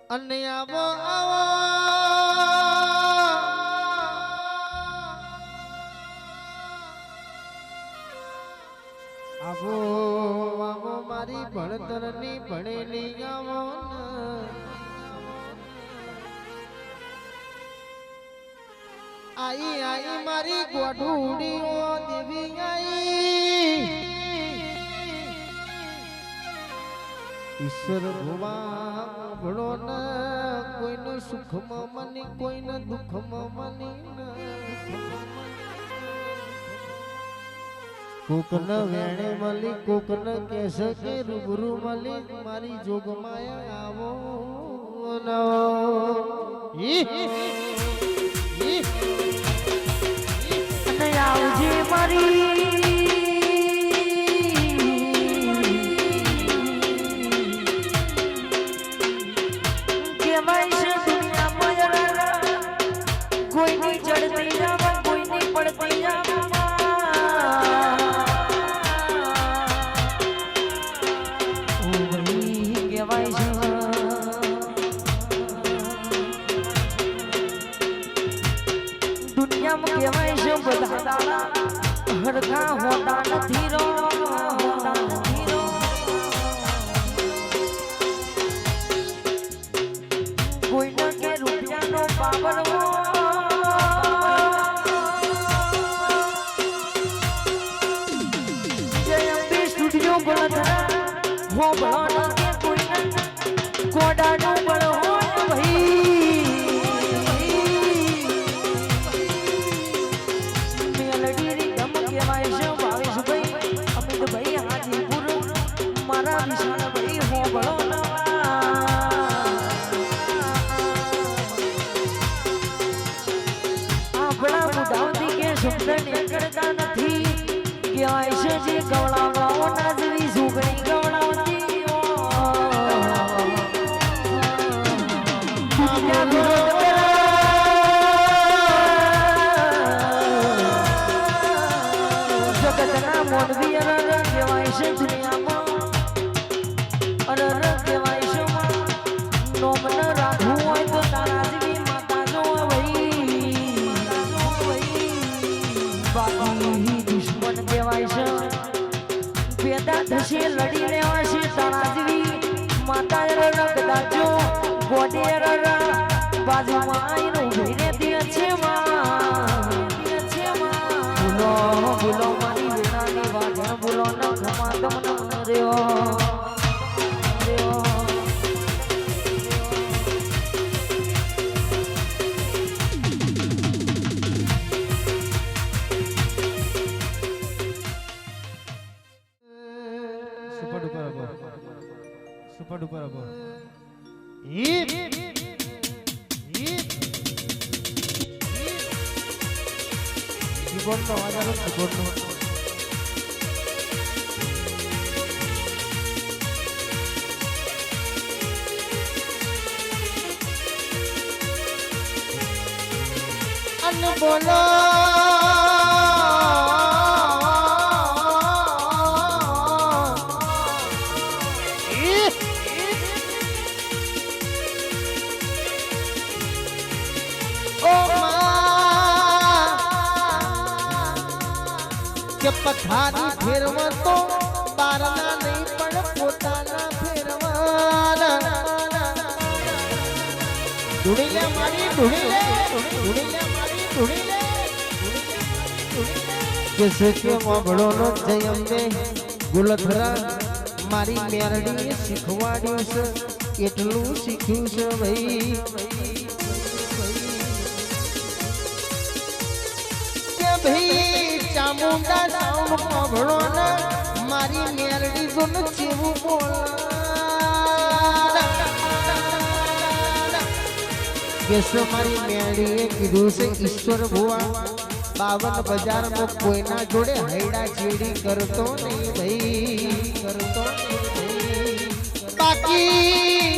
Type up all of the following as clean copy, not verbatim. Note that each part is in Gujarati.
અને આવો આવો આવો આવો મારી ભણતરની ભણેલી આવો આઈ આઈ મારી ગોઢુડીઓ દેવી આઈ ઈશ્વર ભગવાન ભણો ન કોઈને સુખમાં મની કોઈને દુઃખમાં મની કોકન વેણે મળી કોકન કેસ કે રૂબરૂ મળી મારી જોગમાયા આવો અને આવજે મારી કોઈની ચડતી જાવ કોઈની પડતી જાવ કહેવાય છે દુનિયામાં કહેવાય છે બધા દાડા હરખા હોતા નથી રો કોઈનો કે રૂપિયાનો પાવર हो बड़ा के कोई न कोडा नो बड़ो भाई मेलडी री गम के वाइस भावेश भाई अमित भाई हाजीपुर मारा विशाल भाई हो बड़ो न आपड़ा मुदावती के शब्द निकलता નથી કે આયશે જે ગવડાવાઓ નાજવી સુગણી ગવડાવતી જગતના મોનવી અરર કહેવાય છે દુનિયામાં અરર કહેવાય છે નોમન રાખવું હોય તો તારા જેવી માતા જો ભાઈ બાકી દુશ્મન કહેવાય છે પેદા થશે લડી લેવા છે તારા જેવી માતા અરર કદાચો ગોડે અરર બાજુમાં આવીને ઉભી રહેતી છે ભૂલો ભૂલો મારી વેણાની વાત ભૂલો ન ખમા તમને રહ્યો સુપર ડુપર અબો કીબોર્ડ નો અવાજ આવે કીબોર્ડ નો અન બોલો પથારી ફેરવા તો બારના નહીં પણ પોતાના ફેરવાના ધૂણી લે મારી ધૂણી લે ધૂણી લે મારી ધૂણી લે જૈસે કે મોગળો નો જય અંબે ગુલથરા મારી મેરડીએ શીખવાડ્યું છે એટલું શીખ્યું છે ભાઈ કે ભાઈ ચામુંડા સાઉન્ડ મોગળો ને મારી મેરડી જો ને જેવું બોલા કેસ મારી મેરડીએ કીધું છે ઈશ્વર ભુવા 52 બજારમાં કોઈના જોડે હૈડા ચેડી કરતો નહીં ભાઈ કરતો બાકી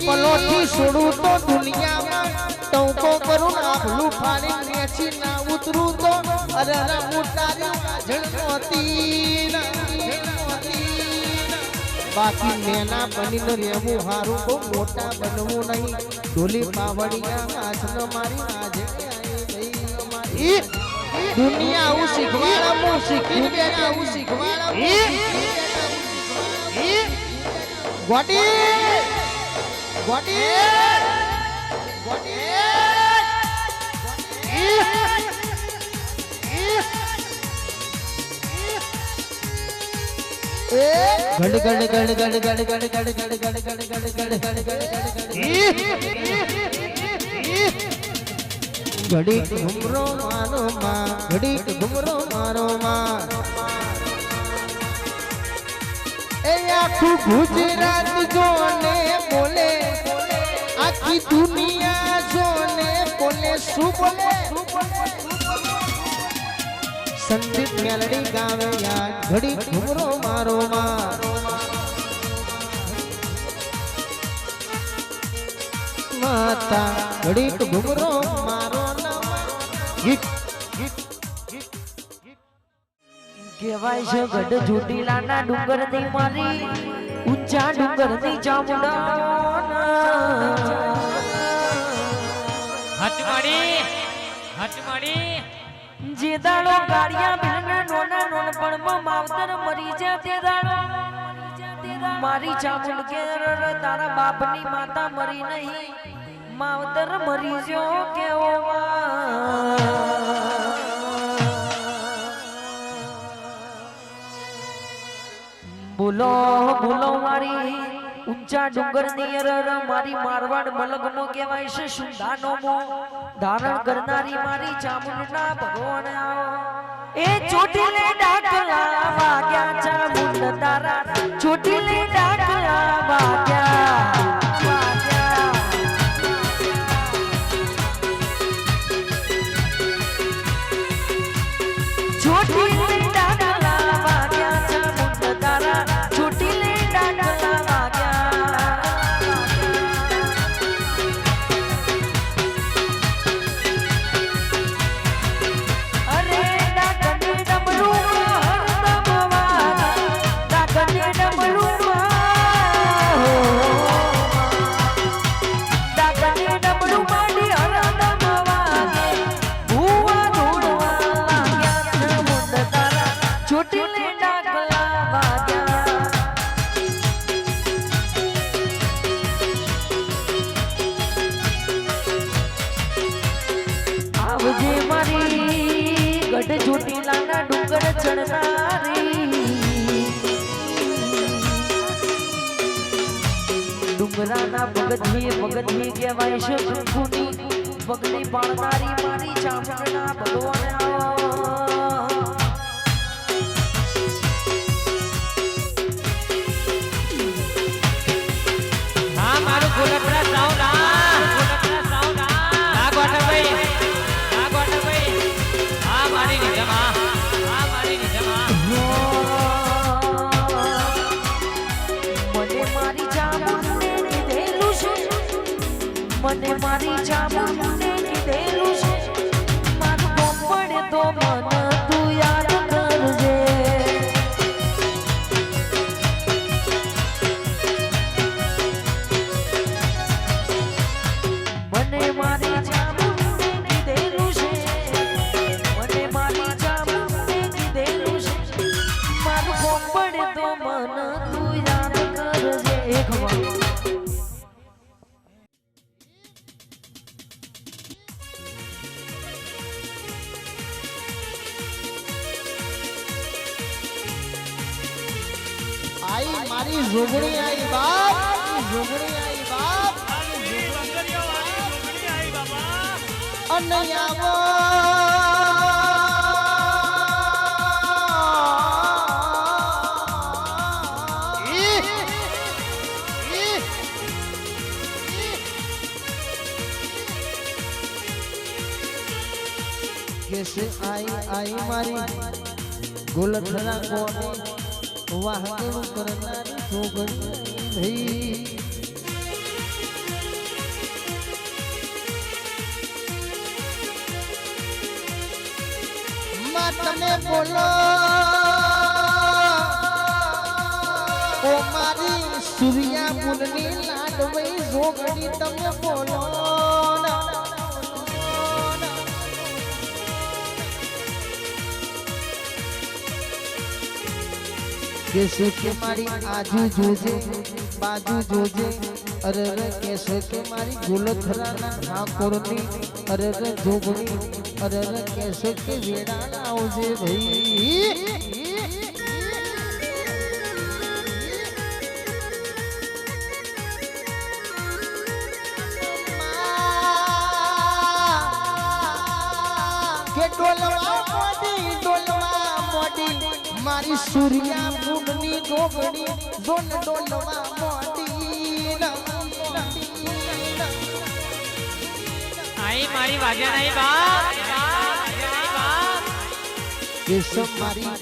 પલોઠી છોડું તો દુનિયામાં ટોકો કરું આભલું ફાડી નેચી ના ઉતરું તો અરે મોટા નાજણ નહોતી બાકી નેના બનીને રહેવું હારું બહુ મોટા બનવું નહીં ઢોલી પાવડિયા હાથનો મારી નાજે ભાઈ દુનિયા આવું શીખવાડા હું શીખીને બેઠા આવું શીખવાડા ગોટી ગોટી ગડ ગડ ગડ ગડ ગડ ગડ ગડ ગડ ગડ ગડ ગડ ગડ ઘડીક ઘુમરો મારો માં ઘડીક ઘુમરો મારો માં એ આખું ગુજરાત જોને બોલે આખી દુનિયા જોને બોલે શું બોલે સંદીપ મેલડી ગાવે યાર ઘડી ઘુમરો મારો માતા ઘડી ઘુમરો મારો કહેવાય છે ગઢ ચોટીલાના ડુંગર ની મારી ઊંચા ડુંગર ની ચામુંડા હચમાડી જે દાડો ગાડિયા બિલના નોના નોનપણમાં માવતર મરી જા તે દાડો મારી ચામુંડ કે તારા બાપની માતા મરી નહીં માવતર મરી જો કેવો બોલો બોલો મારી ઊંચા ડુંગર ની મારી મારવાડ મલગનો કહેવાય છે સુંદાનો મો ધારણ કરનારી મારી ચામુંડના ભગવાન એ ચોટીલે ડાકલા વાગ્યા ચામુંડ તારા ચોટીલે ડાકલા વાગ્યા ચોટીલે ડાકલા વાગ્યા ચામુંડ તારા ચોટીલે ડાકલા ચોટીલાના ડુંગર ચડનારી ડુંગરાના પગથી કહેવાય છે શંખુની પગની પાળનારી મારી ચામુંડના ભગવાન હા મારું ગોલકડા સાઉન્ડ આ ગોઠભાઈ મારી નિજમા મને મારી ચામુંડે કીધેલું છે મને મારી ચામુંડે કીધેલું છે મારું કોમ પડે તો મન તું યાદ કરજે મને મારી ચામુંડે કીધેલું છે મને મારી ચામુંડે કીધેલું છે મારું કોમ પડે તો મન તું યાદ કરજે એક વાર आई मारी जोगड़ी आई बाप जोगड़ी आई बाप अनयावो कैसे आई मारी गोलथरा कोने वाहन करनारी जोगड़ी नहीं माँ तने बोलो મનની લાડવઈ જોગણી તમે બોલો કેસે કે મારી આજુ જોજે બાજુ જોજે અરે રે કેસે કે મારી ગુલથરાના ઠાકોરની અરે રે જોગણી અરે રે કેસે કે વેડા આવજે ભાઈ કે ડોલવા મોડી મારી સૂર્યા ફૂલની ડોગણી જોન ડોલવા મોડી આઈ મારી વાગ્યા નહીં બાપ કેસ મારી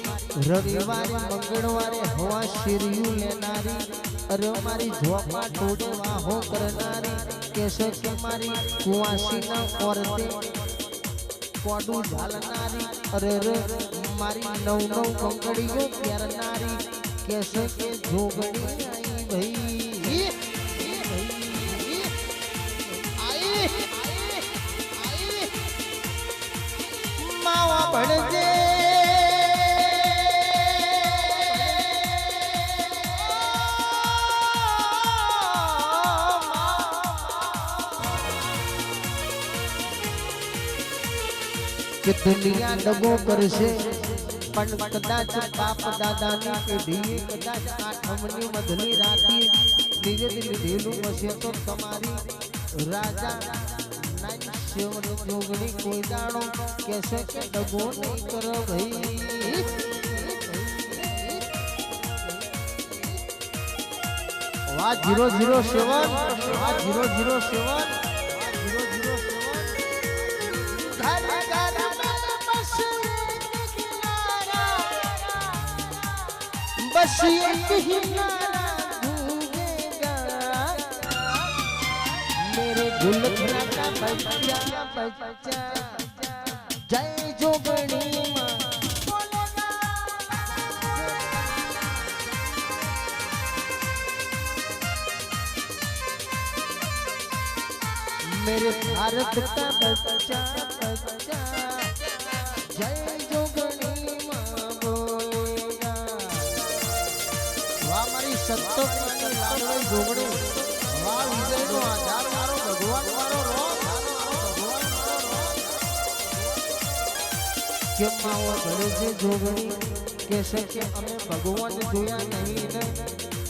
રવિવારે મંગળવારે હવા શિરિયું લેનારી અરે મારી જોપા ટોડે વાહો કરનારી કેસ કે મારી કુવાસીના ઓરતે કોડું ઝાલનારી અરે રે મારી નવ કંકડીઓ પહેરનારી કેસે કે જોગણી આઈ ભાઈ આઈ માવા ભણજે કે દુનિયા ડગો કરશે પણ કદાચ બાપ દાદાની પેઢીએ કદાચ આઠમની મધની રાતી ધીરે ધીરે લીધેલું હશે તો તમારી રાજા નાઈ શિવન જોગણી કોઈ દાડો કહેશે કે ડગો નહીં કરો ભાઈ વાહ 007 વાહ 007 बस एक ही नारा गूंजेगा मेरे गुलथरा का बच्चा बच्चा जय जोगणी मां मेरे भारत का बच्चा बच्चा जय जोगणी मां बोलेगा वाह मारी संतोषनी लाडवई जोगणी वाह विजयનો આધાર મારો ભગવાન મારો રો કે માવો ઘરે જે જોગણી કહેશે કે અમે ભગવાન જોયા નહીં ને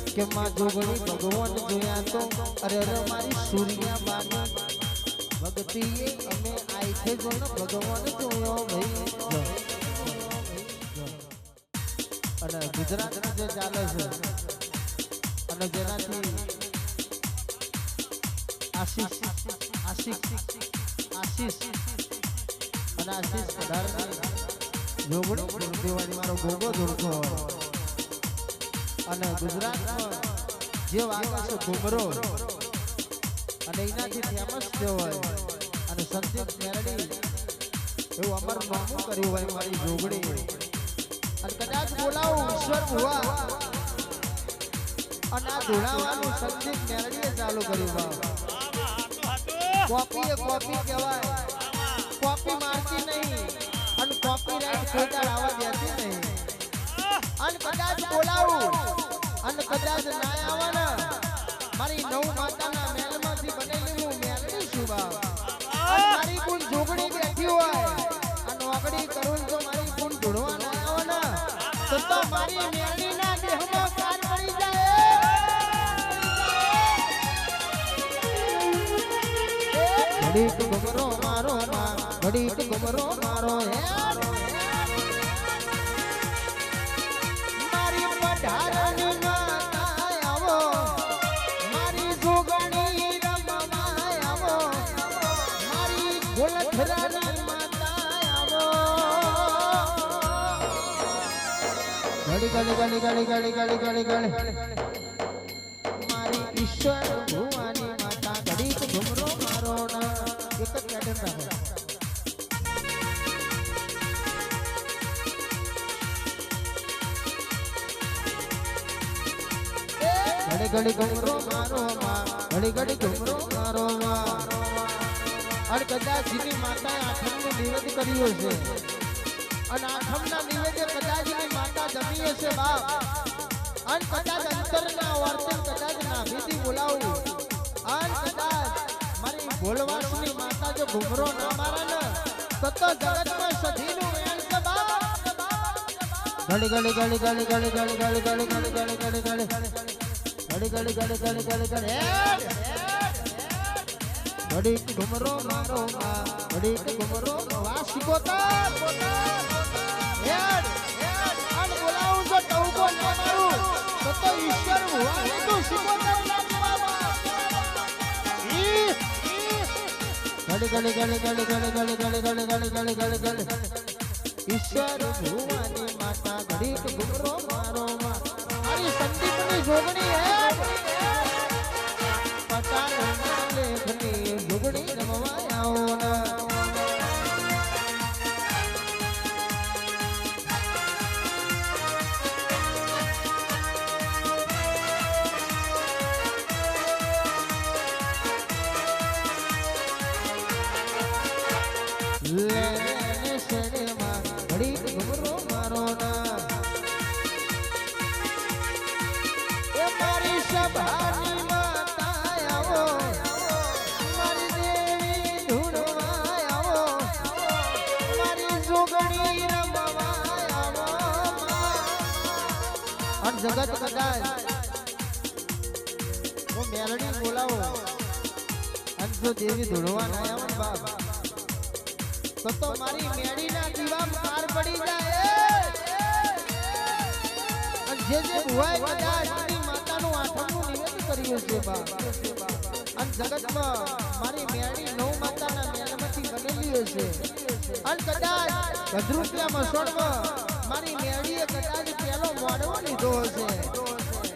કે માં જોગણી ભગવાન જોયા તો અરે અરે મારી સૂર્યા બાની ભક્તિએ અમે આઈથે જો ને ભગવાન જોયો ભાઈ અને ગુજરાતમાં જે ચાલે છે અને જેનાથી આશીષ પધારની જોગણી દેવાની મારો ગોગો જોડતો હોય અને ગુજરાતમાં જે વાગે છે ઘુમરો અને એનાથી ફેમસ થયો હોય અને સંદીપ મેરડી એવું અમર નામું કર્યું હોય મારી જોગણી અને કદાચ બોલાવું ઈશ્વર ભુવા અને આ ધોળાવાનું સંદીપ મેરડીએ ચાલુ કર્યું ભાવ કોપી કહેવાય કોપી મારતી નહીં અને કોપી રાઈટ કોઈ દાડ આવવા દેતી નહીં અને કદાચ બોલાવું અને કદાચ ના આવવાના મારી નવ માતાના મહેલમાંથી બનેલી હું મેલડી છું ભાવ મારી કુલ જોગણી બેઠી હોય અને ઓગળી કરું તો મારી કુલ ઢોળવા ના આવવાના તો મારી મેલડીના દેહમાં કાન પડી જાય ઘડીક ઘુમરો મારો ઘડીક ઘુમરો મારો હે મારી પઢારની માતા આવો મારી જોગણી રમવા આવો મારી ગોલથરાની માતા આવો ઘડી મારી ઈશ્વર ભુવાની માતા ઘડીક ઘુમરો મારો ના એક જ પેટર્ન રાખો ઘડી ઘડી ઘુમરો મારો માં ઘડી ઘડી ઘુમરો મારો માં અને કદાચ જેની માતાએ આઠમનું નિવેદ કર્યું છે અને આઠમના નિવેદે કદાચ એની માતા જમી હશે બાપ અને કદાચ અંતરના વર્તે કદાચ નાભીથી બોલાવું અને કદાચ મારી ભોળવાસની માતા જો ઘુમરો ના મારે ને તો જગતમાં સધીનું વેણ છે બાપ ઘડી ઘડી ઘડી ઘડી ઘડી ઘડી ઘડી ઘડી ઘડી ઘડી ઘડી ઘડી ઘડી ઘડી ઘડી ઘડી ઘડી ઘડી ઘુમરો મારો માં ઘડી ઘુમરો વાસિકોતા હેડ અને બોલાવું જો ટૌકો ન મારું તો ઈશ્વર ભુવાની તું સિકોતર ઘડી ઘડી ઘડી ઘડી ઘડી ઘડી ઘડી ઘડી ઘડી ઘડી ઘડી ઘડી ઈશ્વર ભુવાની માતા ઘડી ઘુમરો મારો માં અરે સંદીપની જોગણી હે પટાના લેખની જોગણી રમવા આવો ના લેને શેરે માં ઘડી ઘુમરો મારો ના એ મારી સભાની માતા આવો મારી દેવી ધૂણવા આવો મારી જોગણી રમવા આવો અને જગત કદાચ હું મેલડી બોલાવો અને જો દેવી ધૂણવા ના આવો બાપ તો મારી મેડીના દીવા પાર પડી જાય અને જે ભુવાય કદાચ મારી માતાનું આઠમનું નિવેદ કર્યું છે બા અને જગતમાં મારી મેડી નવ માતાના મેલમાંથી બનેલી હશે અને કદાચ ભદ્રુપિયા મસોડમાં મારી મેડીએ કદાચ પેલો મોડવો લીધો હશે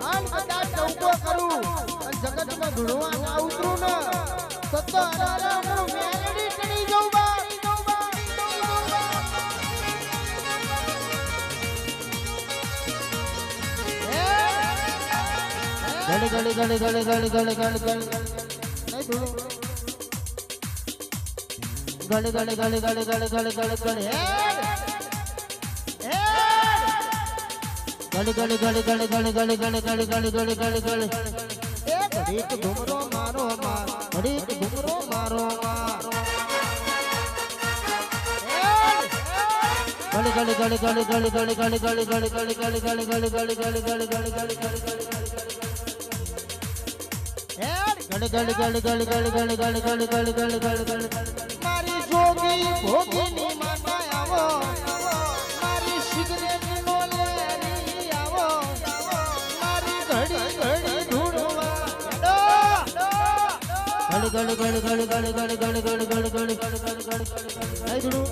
અને કદાચ ટૌકો કરું અને જગતમાં ધૂળવા ના ઉતરું ને તો અરારા મેલડી ટણી જવું બા ઘડી ઘડી ઘડી ઘડી ઘડી ઘડી ઘડી ઘડી નહીં થોડું ઘડી ઘડી ઘડી ઘડી ઘડી ઘડી ઘડી ઘડી ઘડી ઘડી ઘડી ઘડી ઘડી ઘડી ઘડી ઘડી ઘડી ઘડી ઘડી એ ઘડી ઘુમરો મારો માં ઘડી ઘુમરો મારો માં ઘડી ઘડી ઘડી ઘડી ઘડી ઘડી ઘડી ઘડી ઘડી ઘડી ઘડી ઘડી ઘડી ઘડી ઘડી ઘડી ઘડી ઘડી ઘડી મારી જોગી ભોગીની માતા આવો મારી સિગરેટ નો લેરી આવો મારી ઘડી ઘડી ધૂળવા ઘડી ઘડી ઘડી ઘડી ઘડી ઘડી ઘડી ઘડી ઘડી ઘડી ઘડી ઘડી ઘડી ધૂળું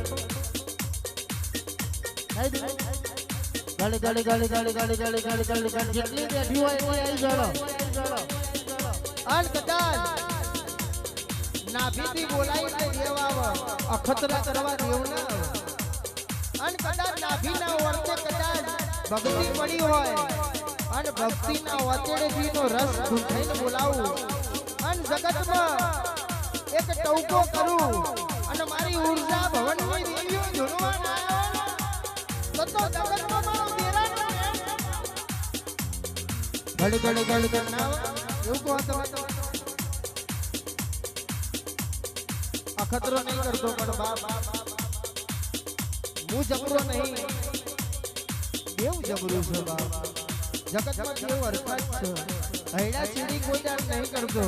ઘડી ઘડી ઘડી ઘડી ઘડી ઘડી ઘડી ઘડી ઘડી જેટલી બેઠી હોય એની આવી જાડો અન કદાચ નાભીથી બોલાઈને દેવા અખતરા કરવા દેવ ના અન કદાચ નાભીના વર્તે કદાચ ભક્તિ પડી હોય અને ભક્તિના વચેડેથીનો રસ ઢૂંઢીને બોલાવું અન જગતમાં એક ટૌકો કરું અને મારી ઉર્જા ભવનની દેવીઓ જોડવા ના તો જગતમાં મારો બેરા ઘડી ઘડી ઘડી ઘડી ના એવું કહો તો અખતરો નહીં કરતો પણ બાપ હું જબરો નહીં દેવ જબરું છે બાપ જગતમાં દેવ અર્થાત છે હૈડા ચીડી કોઈ દાડ નહીં કરતો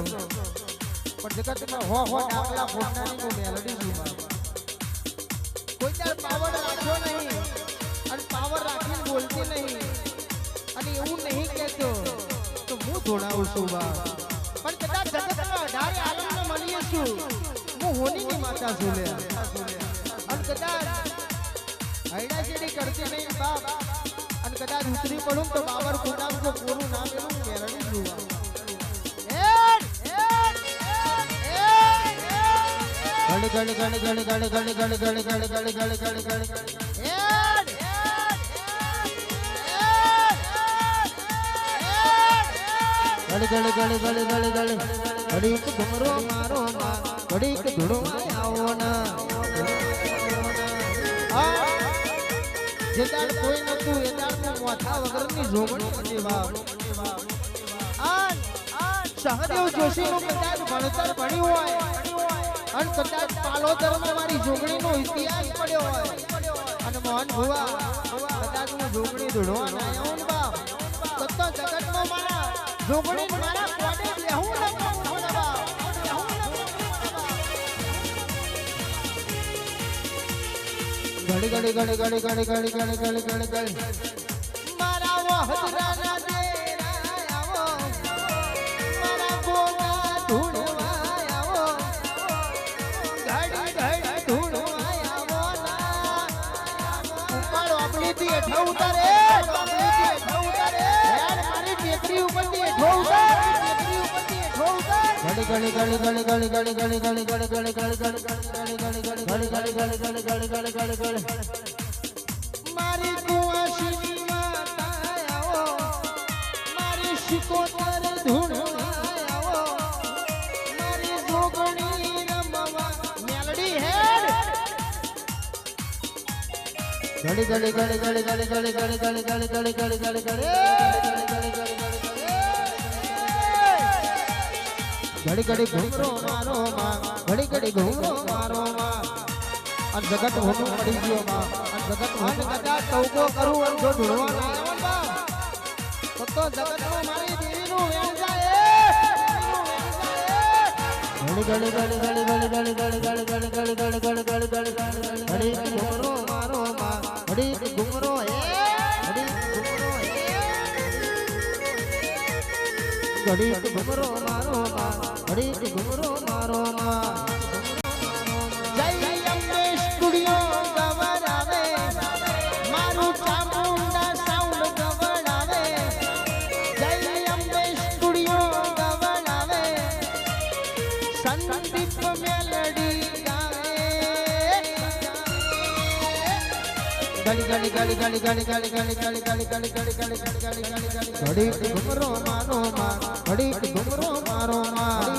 પણ જગતમાં હો ડાકલા ફોડનાની નો મેલડી છું બાપ કોઈ દાડ પાવર રાખ્યો નહીં અને પાવર રાખીને બોલતી નહીં અને એવું નહીં કહેતો તો હું જોડાવું છું બાપ પણ કદાચ જગતમાં 18 આલમને મળીએ છું હું હોનીની માતા છું લે અને કદાચ હૈડા ચીડી કરતી નહીં બાપ અને કદાચ ઉતરી પડું તો બાબર ખોટામ તો પૂરું ના મેલું મેરડી છું ઘડી ઘડી ઘડી ઘડી ઘડી ઘડી ઘડી ઘડી ઘડી ઘડી ઘડી ઘડી ઘડી ઘડી ઘડીક ઘુમરો મારો માં ઘડીક ધૂળો આવો ના જે દાડ કોઈ નતું એ દાડનું મોથા વગરની જોગણી હતી વાવ સહદેવ જોશીનું કદાચ ભણતર ભણ્યું હોય અને કદાચ પાલોતરમાં મારી જોગણીનો ઇતિહાસ પડ્યો હોય અને મોહન ભુવા કદાચ હું જોગણી ધૂળવા ના આવું ને બાપ તો જગતમાં મારા જોગણી મારા કોડે લેવું ન કહું ને બાપ ઘડી મારા વહદરાના દેરા આવો મારા ગોગા ધૂળવા આવો ઘડી ધૂળવા આવો ના ઉપાડો આપણી થી હેઠો ઉતારે મારી ટેકરી ઉપરથી હેઠો ઉતાર મારી કુવાસીની માતા આવો મારી શિકોતર ધૂણવા આવો મારી જોગણી રમવા મેલડી હેડ ઘડી ઘૂમરો મારો માં ઘડી ઘૂમરો મારો માં અને જગત હોનું પડી ગયો માં અને જગત હોન કદાચ ટોકો કરું અને જો ઢૂળવા ના આવ્યો બાપ તો જગતમાં મારી દેવીનું વેણ જાય ઘડી ઘૂમરો મારો માં ઘડી ઘૂમરો ઘડી ઘૂમરો મારો માં ઘડી ઘૂમરો મારો માં જય અંબે સ્ટુડિયો ગવડાવે મારું ચામુંડા સાઉન્ડ ગવડાવે જય અંબે સ્ટુડિયો ગવડાવે સંદીપ મેલડી ગાવે ઘડી ઘૂમરો મારો માં ઘડી ઘૂમરો મારો માં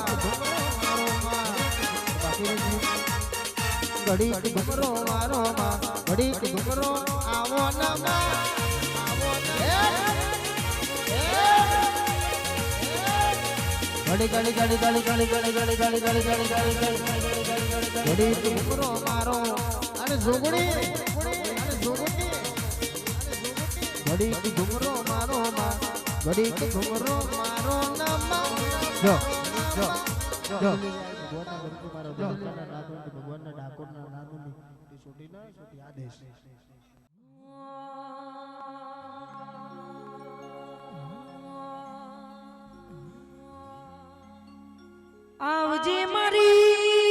ઘડી ઘૂમરો મારો માં ઘડી ઘૂમરો આવો ના માં ઘડી ઘૂમરો મારો અને જોગણી ઘડી ઘૂમરો મારો માં ઘડી ઘૂમરો મારો ના માં જો ભગવાનના ડાકોરના નાનું છોટી ના છોટી આદેશ આવજે મારી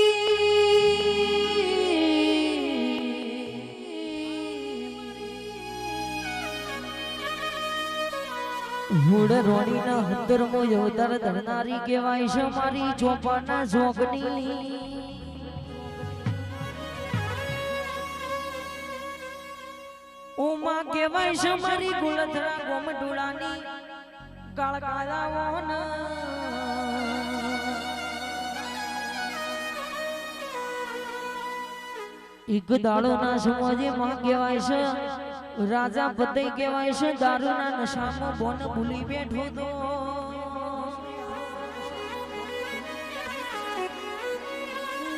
હુડ રોણીના હંદરમો યોદર ધરનારી કહેવાય છે મારી ચોપાના જોગની ઉમા કહેવાય છે મારી ગુલધરા ગોમડુલાની કાળકાળાઓન એક દાડો ના સમાજે માં કહેવાય છે રાજા પતઈ કહેવાય છે દારૂના નશામાં બોન ભૂલી બેઠો તો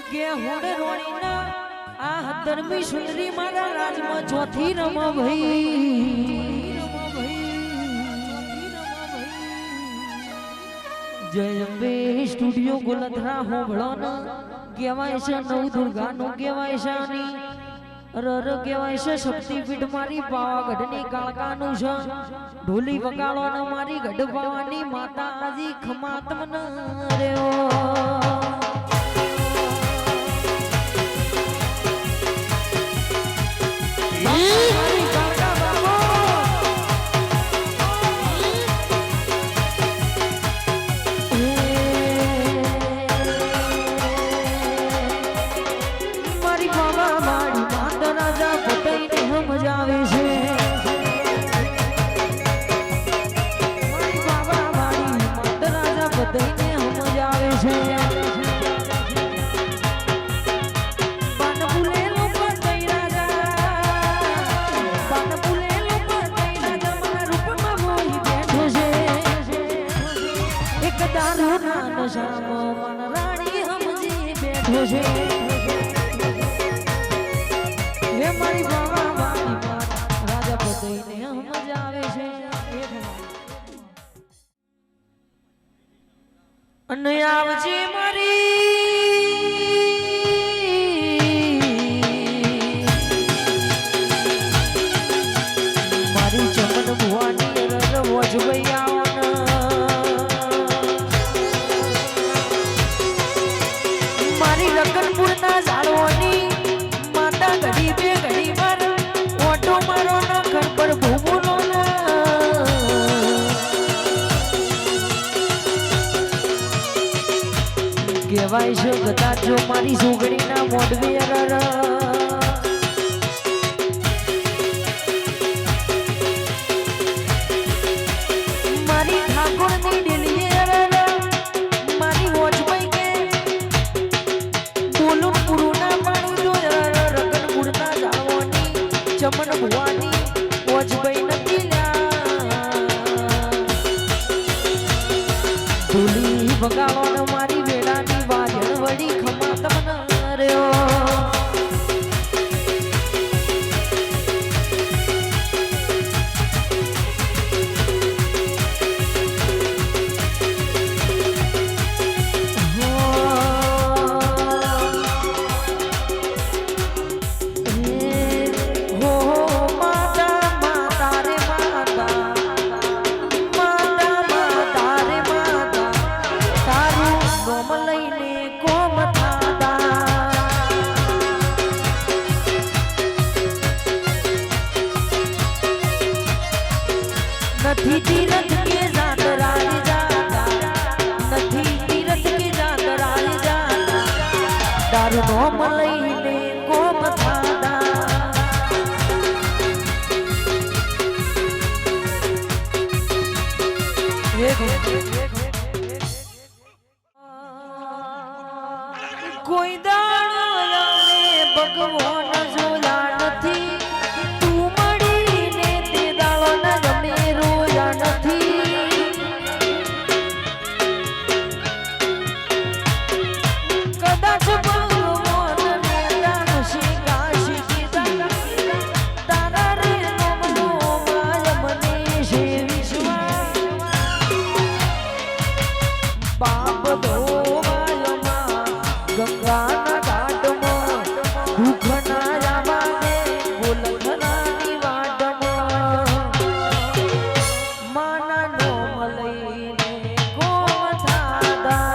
કે હોડ રોણીના આ હતરમી સુંદરી મારા રાજમાં ચોથી રમા ભાઈ જય અંબે સ્ટુડિયો ગોલધરા હોબળો ન કહેવાય છે નવ દુર્ગા નું કહેવાય છે આની રર કહેવાય છે શક્તિપીઠ મારી પાવાગઢની કાળકાનું છે ઢોલી વગાડો ને મારી ગઢ પાવાની માતાજી ખમાતમ ન રેઓ મજા આવે છે મારી બાબા મારી માતરા સામ મન રાણી સમજી બેઠો છે હે મારી બાવા મારી વાત રાજા પતઈને સમજ આવે છે અને આવજે મારી ચમન ભુવાની રજ મારી રકનપુરના ઝાડવાની માતા ઘડી બે ઘડી વાર ઓટો મારો ના ઘર પર ભૂમુલો કહેવાય છે કદાચ જો મારી સુગડીના મોઢવી મારી ઠાકોરની ડેલીએ મારી વોચભાઈ કે બોલું પૂરું ના પાડું જો રકનપુરના જાળવાની ચમન ભુવાની વોચભાઈ નથી ધૂલી વગાડવાનો મારી વેળાની વાજણ વળી ખમા તમને રહ્યો નથી તીરથ કે જાત રાજ જાતા નથી તીરથ કે જાત રાજ જાતા તારું નોમ લઈને કોમ થાતા કોઈ દાડો ભગવાન જોયા નથી ગંગાના ઘાટમાં દુઃખના રામાને ગોલખનાની વાટમાં માના નોમ લઈને કોમ થાતા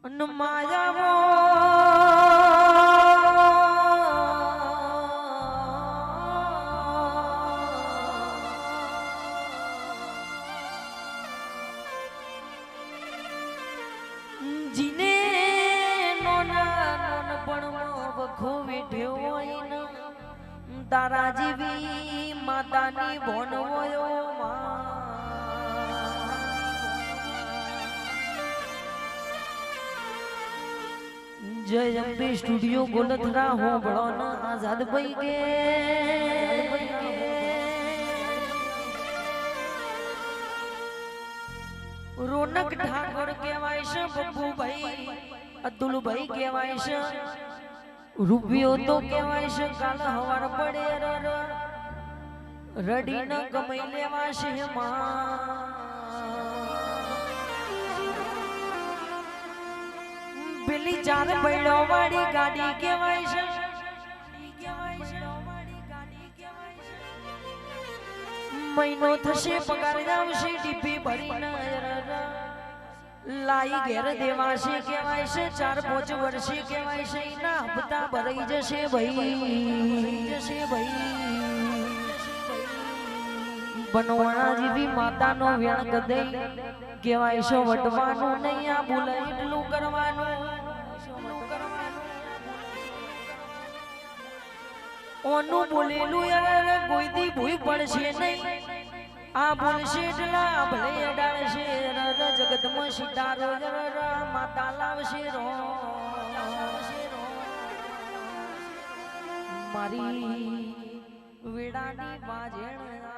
અન માયાવો જીને નોના નોનપણમાં વખો વેઠ્યો હોય ને તારા જેવી માતાની ભોન હોય જય અંબે સ્ટુડિયો ગોલથરા હો બળો ના આઝાદ ભાઈ કે રોનક ઠાકોર કહેવાય છે બબ્બુભાઈ અતુલભાઈ કહેવાય છે રૂપિયો તો કહેવાય છે કાલ હવાર પડે રડી ન કમાઈ લેવા છે પેલી ચાર પૈડો વાળી ગાડી કહેવાય છે મહિનો થશે પગાર આવશે ડીપી ભરીને લાઈ ઘેર દેવાશે કહેવાય છે 4-5 વર્ષે કહેવાય છે એના હપ્તા ભરાઈ જશે ભાઈ બનવાણા જેવી માતાનો વેણ ગદઈ કહેવાય છે વટવાનું નહીં આ બોલાય એટલું કરવાનું ઓનું બોલેલું યાર કોઈ દી ભૂઈ પડશે નહીં આ બોલશે એટલા ભલે અડાડશે જગતમાં સિતારો માતા લાવશે રો મારી વેડાની બાજેણ